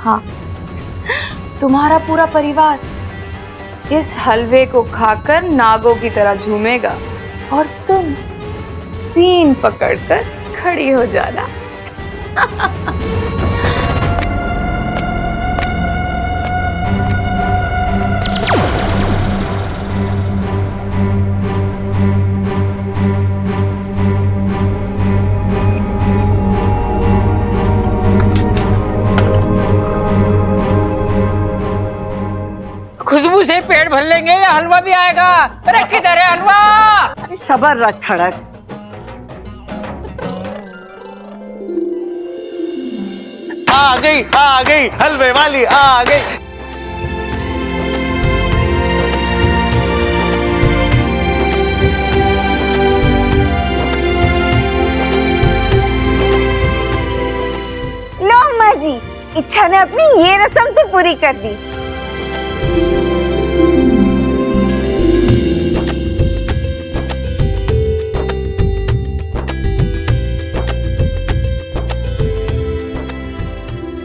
हाँ, तुम्हारा पूरा परिवार इस हलवे को खाकर नागों की तरह झूमेगा और तुम पीन पकड़कर खड़ी हो जाना। खुशबू से पेट भर लेंगे या हलवा भी आएगा। अरे किधर है हलवा? अरे सबर रख खड़क। आ गई हलवे वाली आ गई। लो अम्मा जी, इच्छा ने अपनी ये रस्म तो पूरी कर दी।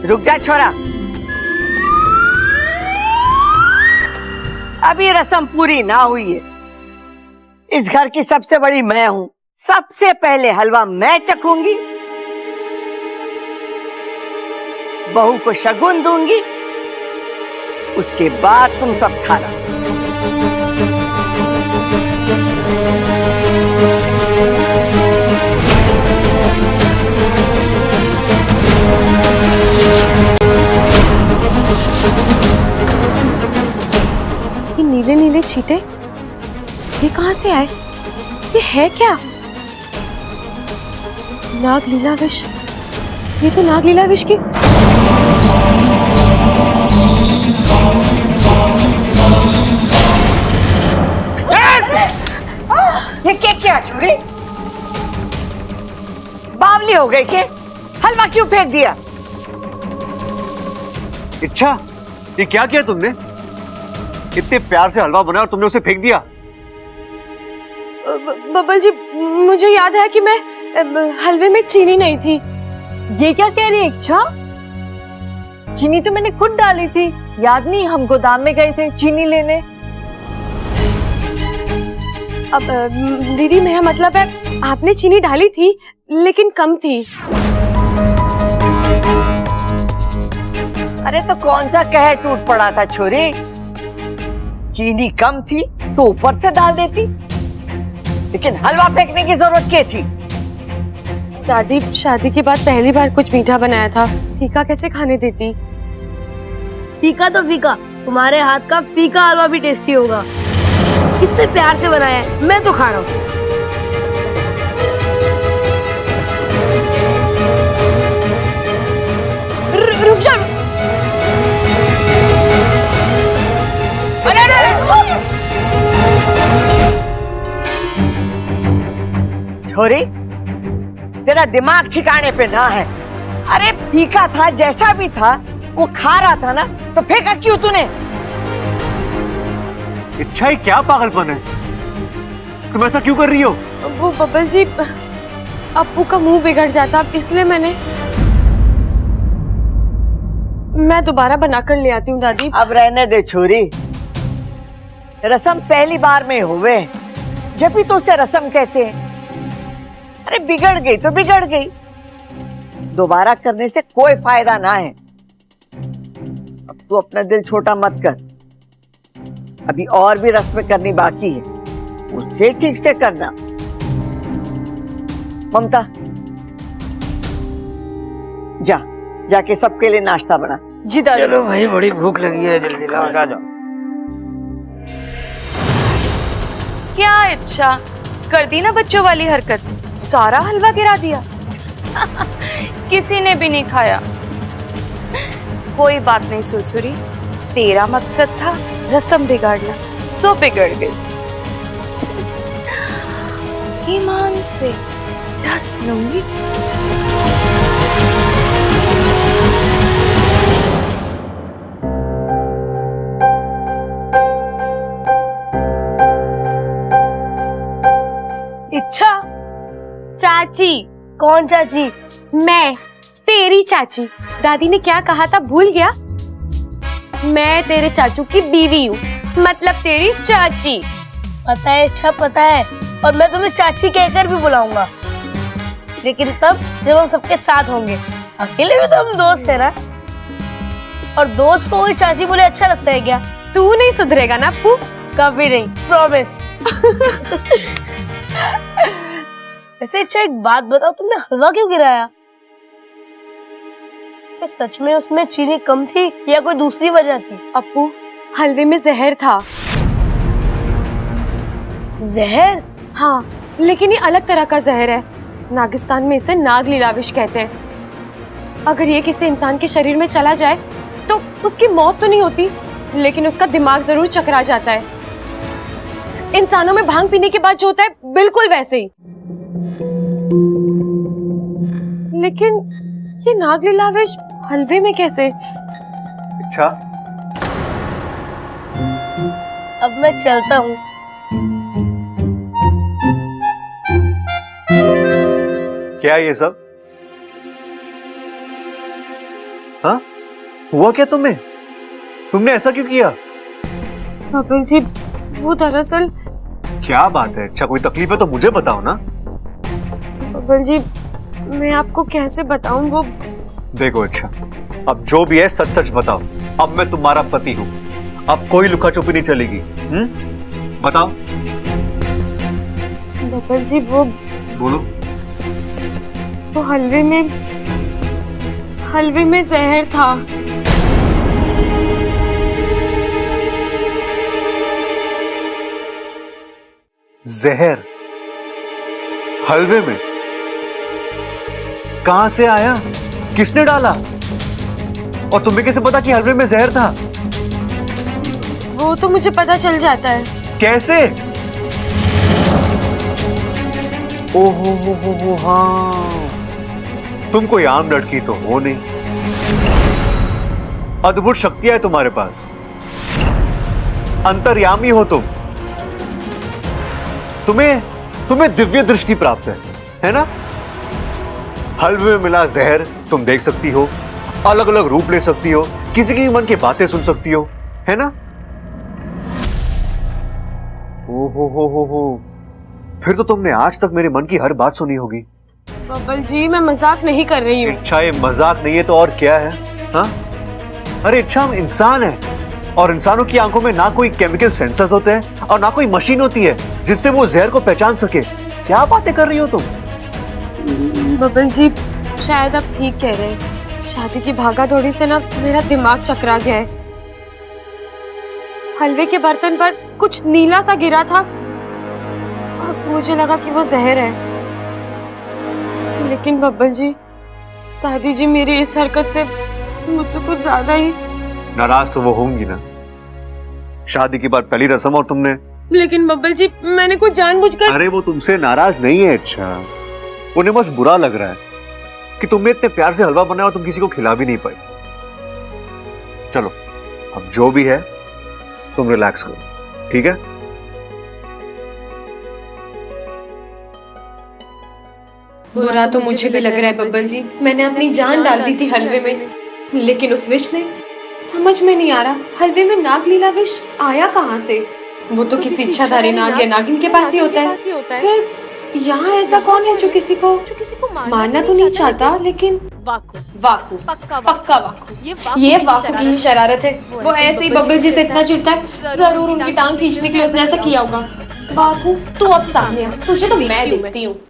रुक जा छोरा, अभी रस्म पूरी ना हुई है। इस घर की सबसे बड़ी मैं हूं, सबसे पहले हलवा मैं चखूंगी, बहू को शगुन दूंगी, उसके बाद तुम सब खाना। ये नीले नीले छींटे ये कहां से आए? ये है क्या? नागलीला विष। ये तो नागलीला विष की। ये क्या छोरी? बावली हो गई के? हलवा क्यों फेंक दिया? इच्छा, ये क्या किया तुमने? इतने प्यार से हलवा बनाया और तुमने उसे फेंक दिया। बबल जी, मुझे याद है कि मैं हलवे में चीनी नहीं थी। ये क्या कह रही है इच्छा? चीनी तो मैंने खुद डाली थी, याद नहीं? हम गोदाम में गए थे चीनी लेने। अब दीदी, मेरा मतलब है आपने चीनी डाली थी लेकिन कम थी। अरे तो कौन सा कहर टूट पड़ा था छोरी? चीनी कम थी तो ऊपर से डाल देती, लेकिन हलवा फेंकने की जरूरत क्या थी? दादी, शादी के बाद पहली बार कुछ मीठा बनाया था, फीका कैसे खाने देती? फीका तो फीका, तुम्हारे हाथ का फीका हलवा भी टेस्टी होगा। कितने प्यार से बनाया है, मैं तो खा रहा हूँ। रुक जा। छोरी, तेरा दिमाग ठिकाने पे ना है। अरे फीका था, जैसा भी था वो खा रहा था ना, तो फेंका क्यों तूने? इच्छा, ये क्या पागलपन है? तुम ऐसा क्यों कर रही हो? वो बबल जी, अप्पू का मुंह बिगड़ जाता, इसलिए मैं दोबारा बनाकर ले आती हूँ दादी। अब रहने दे छोरी, रस्म पहली बार में हुए, जब भी तो उसे रस्म कहते हैं। अरे बिगड़ गई तो बिगड़ गई, दोबारा करने से कोई फायदा ना है। अब तू अपना दिल छोटा मत कर, अभी और भी रस्में करनी बाकी है, उसे ठीक से करना। ममता, जाके सबके लिए नाश्ता बना। जी दादी। चलो भाई, बड़ी भूख लगी है, जल्दी लाओ, आ जाओ। क्या इच्छा कर दी ना बच्चों वाली हरकत, सारा हलवा गिरा दिया। किसी ने भी नहीं खाया। कोई बात नहीं सुरसुरी, तेरा मकसद था रस्म बिगाड़ना, सो बिगड़ गई। ईमान से डस लूंगी। इच्छा? चाची। कौन चाची? मैं, तेरी चाची। दादी ने क्या कहा था भूल गया? मैं तेरे चाचू की बीवी हूँ, मतलब तेरी चाची। पता है अच्छा, पता है, और मैं तुम्हें चाची कहकर भी बुलाऊंगा, लेकिन तब जब हम सबके साथ होंगे। अकेले में तो हम दोस्त है ना, और दोस्त को कोई चाची बोले अच्छा लगता है क्या? तू नहीं सुधरेगा ना अप्पू? कभी नहीं, प्रॉमिस। वैसे अच्छा एक बात बताओ, तुमने हलवा क्यों गिराया? क्या सच में उसमें चीनी कम थी या कोई दूसरी वजह थी? अप्पू, हलवे में जहर था। जहर? हाँ, लेकिन ये अलग तरह का जहर है। नागिस्तान में इसे नाग लीलाविश कहते हैं। अगर ये किसी इंसान के शरीर में चला जाए तो उसकी मौत तो नहीं होती, लेकिन उसका दिमाग जरूर चकरा जाता है। इंसानों में भांग पीने के बाद जो होता है बिल्कुल वैसे ही। लेकिन ये नाग लीलाविश हलवे में कैसे? अच्छा, अब मैं चलता हूँ। क्या है ये सब? हाँ, हुआ क्या तुम्हें? तुमने ऐसा क्यों किया? बबल जी, वो दरअसल। क्या बात है? अच्छा, कोई तकलीफ है तो मुझे बताओ ना। बबल जी, मैं आपको कैसे बताऊं? वो देखो अच्छा, अब जो भी है सच सच बताओ। अब मैं तुम्हारा पति हूँ, अब कोई लुका छुपी नहीं चलेगी। बताओ। बबल जी, वो बोलो। हलवे में जहर था। जहर हलवे में? कहां से आया? किसने डाला? और तुम्हें कैसे पता कि हलवे में जहर था? वो तो मुझे पता चल जाता है। कैसे? ओहो हाँ, तुम कोई आम लड़की तो हो नहीं, अद्भुत शक्तियां है तुम्हारे पास, अंतर्यामी हो तुम। तुम्हें दिव्य दृष्टि प्राप्त है ना? हलवे में मिला जहर तुम देख सकती हो, अलग अलग रूप ले सकती हो, किसी की मन की बातें सुन सकती हो, है ना? हो, फिर तो तुमने आज तक मेरे मन की हर बात सुनी होगी। बबल जी, मैं मजाक नहीं कर रही हूँ। इच्छा ये मजाक नहीं है तो और क्या है? हाँ? अरे इच्छा, हम इंसान है, और इंसानों की आंखों में ना कोई केमिकल सेंसर्स होते हैं और ना कोई मशीन होती है जिससे वो जहर को पहचान सके। क्या बातें कर रही हो तुम? बबल जी, शायद आप ठीक कह रहे हैं। शादी की भागा दौड़ी से ना मेरा दिमाग चकरा गया है। हलवे के बर्तन पर कुछ नीला सा गिरा था और मुझे लगा कि वो जहर है। लेकिन बब्बल जी, दादी जी मेरी इस हरकत से मुझसे कुछ ज्यादा ही नाराज तो वो होंगी ना, शादी के बाद पहली रस्म और तुमने। लेकिन बब्बल जी, मैंने कुछ जानबूझकर। अरे वो तुमसे नाराज नहीं है, अच्छा उन्हें बस बुरा लग रहा है कि तुमने इतने प्यार से हलवा बनाया और तुम किसी को खिला भी नहीं पाई। चलो, अब जो भी है तुम रिलैक्स करो, ठीक है? बुरा तो मुझे भी लग रहा है बब्बल जी, मैंने अपनी जान डाल दी थी हलवे में, लेकिन उस विष ने समझ में नहीं आ रहा हलवे में नाग लीला विष आया कहाँ से। वो तो किसी इच्छाधारी नाग या नागिन के पास ही होता है। फिर यहाँ ऐसा कौन है जो किसी को मारना तो नहीं चाहता, लेकिन वाकू पक्का वाकू, ये वाकू की ही शरारत है। वो ऐसे ही बब्बल जी से इतना चिढ़ता है, जरूर उनकी टांग खींचने के लिए उसने ऐसा किया होगा। वाकू, तू अब सामने आ, तुझे तो मैं देखती हूँ।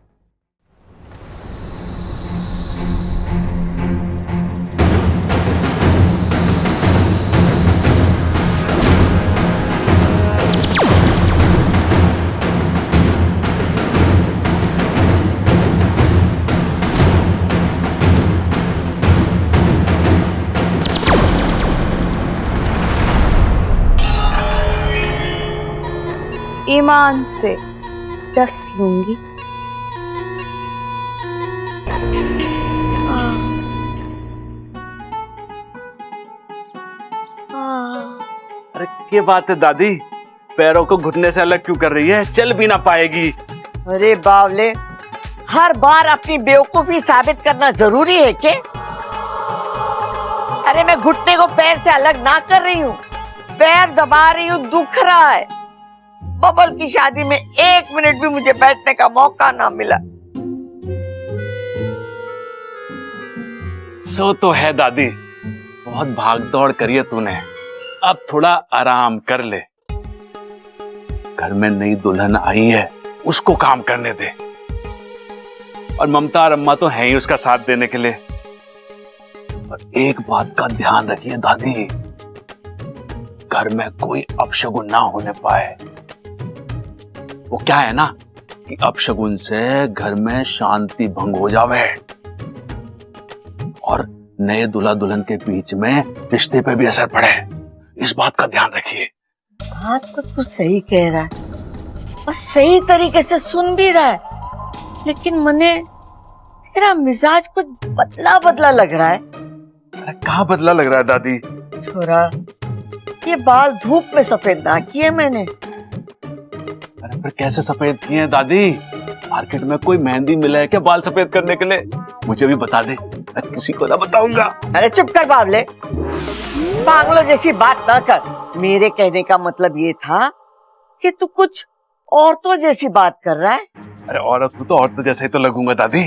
ईमान से डस लूंगी। अरे क्या बात है दादी, पैरों को घुटने से अलग क्यों कर रही है? चल भी ना पाएगी। अरे बावले, हर बार अपनी बेवकूफी साबित करना जरूरी है क्या? अरे मैं घुटने को पैर से अलग ना कर रही हूँ, पैर दबा रही हूँ, दुख रहा है। बबल की शादी में 1 मिनट भी मुझे बैठने का मौका ना मिला। सो तो है दादी, बहुत भाग दौड़ करी है तूने, अब थोड़ा आराम कर ले। घर में नई दुल्हन आई है, उसको काम करने दे। और ममता और अम्मा तो हैं ही उसका साथ देने के लिए। और एक बात का ध्यान रखिए दादी, घर में कोई अपशगुन ना होने पाए। वो क्या है ना कि अपशगुन से घर में शांति भंग हो जावे और नए दूल्हा दुल्हन के बीच में रिश्ते पे भी असर पड़े। इस बात का ध्यान रखिए। बात तो तू सही कह रहा है और सही तरीके से सुन भी रहा है, लेकिन मने तेरा मिजाज कुछ बदला बदला लग रहा है। अरे कहाँ बदला लग रहा है दादी? छोरा, ये बाल धूप में सफेद ना किए मैंने। अरे फिर कैसे सफेद किए हैं दादी? मार्केट में कोई मेहंदी मिला है क्या बाल सफेद करने के लिए? मुझे भी बता दे, मैं किसी को ना बताऊंगा। अरे चुप कर बावले, पागलों जैसी बात ना कर। मेरे कहने का मतलब ये था कि तू कुछ औरतों जैसी बात कर रहा है। अरे औरत हूँ तो औरत जैसे ही तो लगूंगा दादी।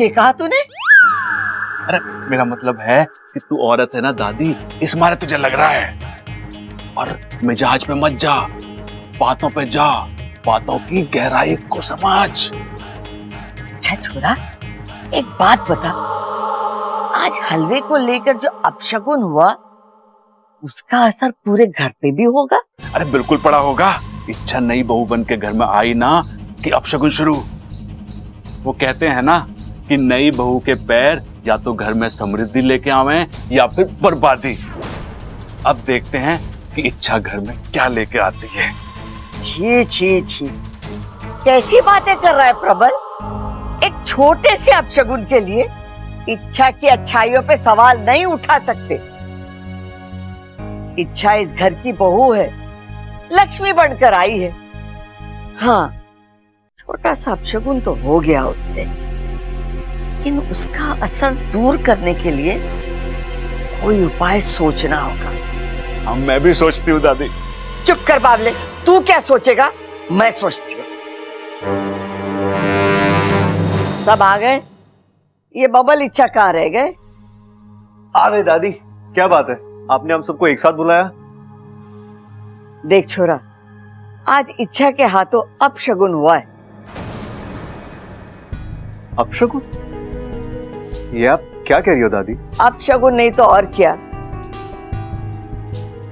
ये कहा तूने? अरे मेरा मतलब है कि तू औरत है ना दादी, इस मारे तुझे लग रहा है। और मिजाज पे मत जा, बातों पे जा, बातों की गहराई को समझ। अच्छा छोरा, एक बात बता, आज हलवे को लेकर जो अपशगुन हुआ उसका असर पूरे घर पे भी होगा? अरे बिल्कुल पड़ा होगा। इच्छा नई बहू बन के घर में आई ना कि अपशगुन शुरू। वो कहते हैं ना कि नई बहू के पैर या तो घर में समृद्धि लेके आवे या फिर बर्बादी। अब देखते हैं कि इच्छा घर में क्या लेके आती है। छी छी छी, कैसी बातें कर रहा है प्रबल? एक छोटे से अपशगुन के लिए इच्छा की अच्छाइयों पे सवाल नहीं उठा सकते। इच्छा इस घर की बहू है, लक्ष्मी बनकर आई है। हाँ, छोटा सा अपशगुन तो हो गया उससे, लेकिन उसका असर दूर करने के लिए कोई उपाय सोचना होगा। हाँ, मैं भी सोचती हूँ दादी। चुप कर बावले, तू क्या सोचेगा? मैं सोचती हूँ। सब आ गए? ये बबल इच्छा कहाँ रह गए? आ गए दादी, क्या बात है, आपने हम सबको एक साथ बुलाया? देख छोरा, आज इच्छा के हाथों अपशगुन हुआ है। अपशगुन? ये आप क्या कह रही हो दादी? अपशगुन नहीं तो और क्या।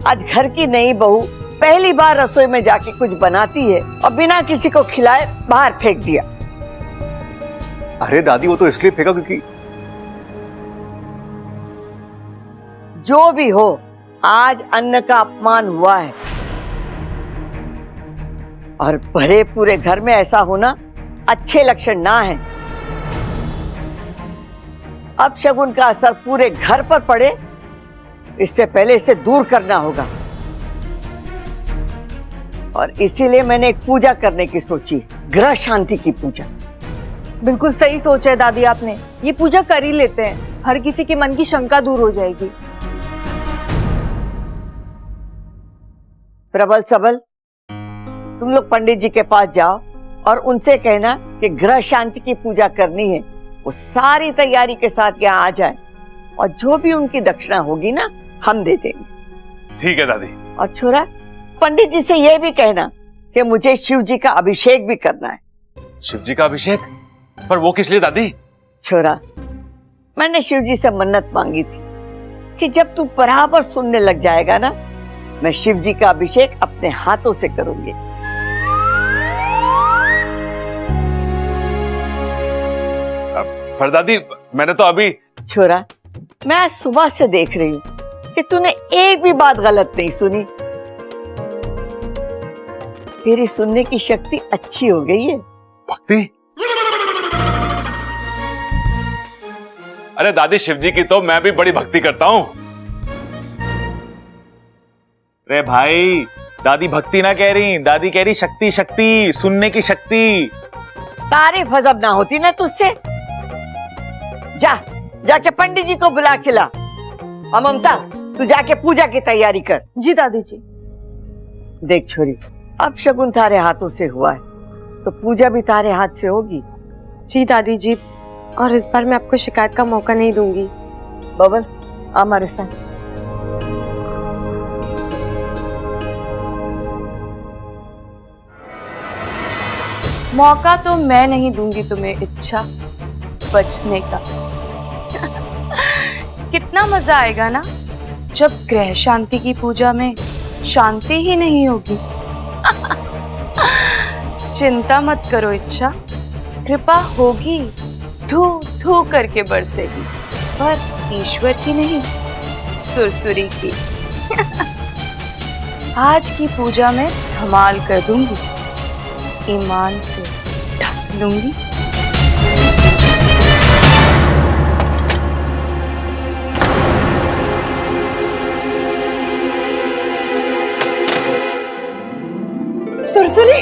आज घर की नई बहू पहली बार रसोई में जाके कुछ बनाती है और बिना किसी को खिलाए बाहर फेंक दिया। अरे दादी, वो तो इसलिए फेंका क्योंकि जो भी हो, आज अन्न का अपमान हुआ है और भरे पूरे घर में ऐसा होना अच्छे लक्षण ना है। अब शगुन का असर पूरे घर पर पड़े, इससे पहले इसे दूर करना होगा। और इसीलिए मैंने एक पूजा करने की सोची, ग्रह शांति की पूजा। बिल्कुल सही सोचा है दादी आपने, ये पूजा कर ही लेते हैं, हर किसी के मन की शंका दूर हो जाएगी। प्रबल सबल, तुम लोग पंडित जी के पास जाओ और उनसे कहना कि ग्रह शांति की पूजा करनी है। वो सारी तैयारी के साथ यहाँ आ जाए और जो भी उनकी दक्षिणा होगी ना, हम दे देंगे। ठीक है दादी। और छोरा, पंडित जी से यह भी कहना कि मुझे शिव जी का अभिषेक भी करना है। शिव जी का अभिषेक? पर वो किस लिए दादी? छोरा, मैंने शिव जी से मन्नत मांगी थी कि जब तू बराबर सुनने लग जाएगा ना, मैं शिव जी का अभिषेक अपने हाथों से करूंगी। पर दादी, मैंने तो अभी। छोरा, मैं आज सुबह से देख रही हूँ कि तूने एक भी बात गलत नहीं सुनी। तेरी सुनने की शक्ति अच्छी हो गई है। भक्ति? अरे दादी, शिव जी की तो मैं भी बड़ी भक्ति करता हूँ। अरे भाई, दादी भक्ति ना कह रही, दादी कह रही शक्ति, शक्ति, सुनने की शक्ति। तारीफ हजब ना होती ना तुझसे। जा, जाके पंडित जी को बुला के ला। और ममता तू जाके पूजा की तैयारी कर। जी दादी जी। देख छोरी, अब शगुन तारे हाथों से हुआ है तो पूजा भी तारे हाथ से होगी। जी दादी जी, और इस बार मैं आपको शिकायत का मौका नहीं दूंगी। बबल हमारे साथ। मौका तो मैं नहीं दूंगी तुम्हें इच्छा बचने का। कितना मजा आएगा ना जब ग्रह शांति की पूजा में शांति ही नहीं होगी। चिंता मत करो इच्छा, कृपा होगी, धू धू करके बरसेगी, पर ईश्वर की नहीं, सुरसुरी की। आज की पूजा में धमाल कर दूंगी, ईमान से ढस लूंगी। सुरसुरी,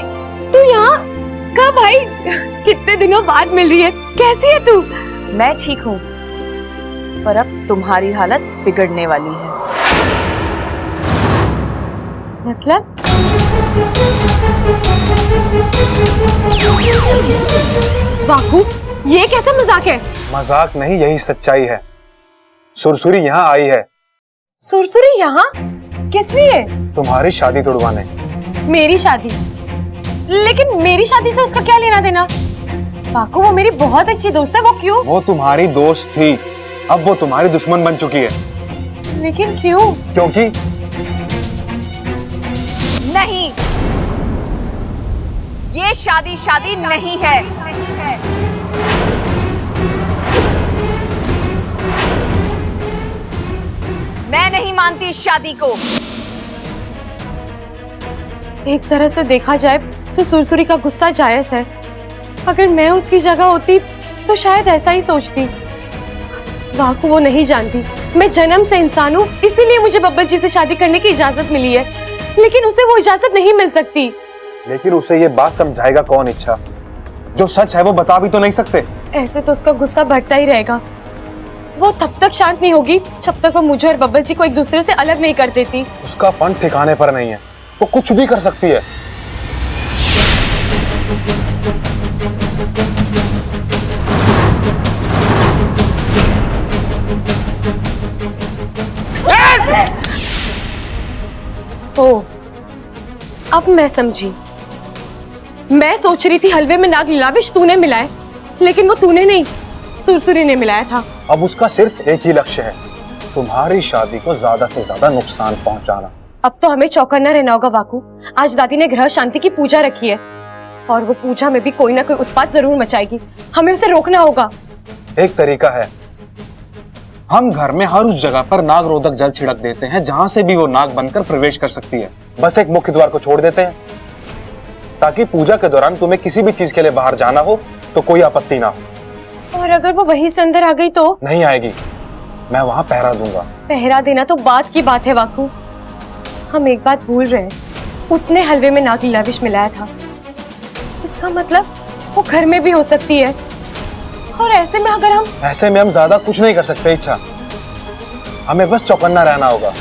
तू यहाँ कब आई? कितने दिनों बाद मिल रही है, कैसी है तू? मैं ठीक हूँ, पर अब तुम्हारी हालत बिगड़ने वाली है। मतलब? वाकू, ये कैसा मजाक है? मजाक नहीं, यही सच्चाई है। सुरसुरी यहाँ आई है सुरसुरी यहाँ किस लिए? तुम्हारी शादी तुड़वाने। मेरी शादी? लेकिन मेरी शादी से उसका क्या लेना देना? वाकू, वो मेरी बहुत अच्छी दोस्त है, वो क्यों? वो तुम्हारी दोस्त थी, अब वो तुम्हारी दुश्मन बन चुकी है। लेकिन क्यों? क्योंकि नहीं, ये शादी नहीं है। मैं नहीं मानती इस शादी को। एक तरह से देखा जाए तो सुरसुरी का गुस्सा जायज है। अगर मैं उसकी जगह होती तो शायद ऐसा ही सोचती। वाकू, वो नहीं जानती मैं जन्म से इंसान हूँ, इसीलिए मुझे बब्बर जी से शादी करने की इजाजत मिली है, लेकिन उसे वो इजाजत नहीं मिल सकती। लेकिन उसे ये बात समझाएगा कौन इच्छा? जो सच है वो बता भी तो नहीं सकते। ऐसे तो उसका गुस्सा बढ़ता ही रहेगा। वो तब तक शांत नहीं होगी जब तक वो मुझे और बब्बर जी को एक दूसरे से अलग नहीं कर देती। उसका फन ठिकाने पर नहीं है, वो कुछ भी कर सकती है। ओ, अब मैं समझी। मैं सोच रही थी हलवे में नाग लीलाविश तूने मिलाया, लेकिन वो तूने नहीं, सुरसुरी ने मिलाया था। अब उसका सिर्फ एक ही लक्ष्य है, तुम्हारी शादी को ज्यादा से ज्यादा नुकसान पहुंचाना। अब तो हमें चौकन्ना रहना होगा वाकू। आज दादी ने ग्रह शांति की पूजा रखी है और वो पूजा में भी कोई ना कोई उत्पात जरूर मचाएगी। हमें उसे रोकना होगा। एक तरीका है, हम घर में हर उस जगह पर नाग रोधक जल छिड़क देते हैं जहां से भी वो नाग बनकर प्रवेश कर सकती है। बस एक मुख्य द्वार को छोड़ देते हैं ताकि पूजा के दौरान तुम्हें किसी भी चीज के लिए बाहर जाना हो तो कोई आपत्ति ना हो। और अगर वो वहीं से अंदर आ गई तो? नहीं आएगी, मैं वहां पहरा दूंगा। पहरा देना तो बात की बात है वाकू। हम एक बात भूल रहे हैं, उसने हलवे में नाग लीलाविश मिलाया था। इसका मतलब वो घर में भी हो सकती है। और ऐसे में हम ज्यादा कुछ नहीं कर सकते इच्छा, हमें बस चौकन्ना रहना होगा।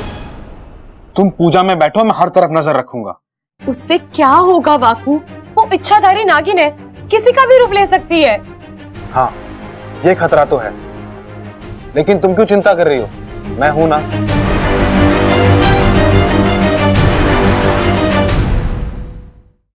तुम पूजा में बैठो, मैं हर तरफ नजर रखूंगा। उससे क्या होगा वाकू? वो इच्छाधारी नागिन है, किसी का भी रूप ले सकती है। हाँ, ये खतरा तो है, लेकिन तुम क्यों चिंता कर रही हो? मैं हूं ना।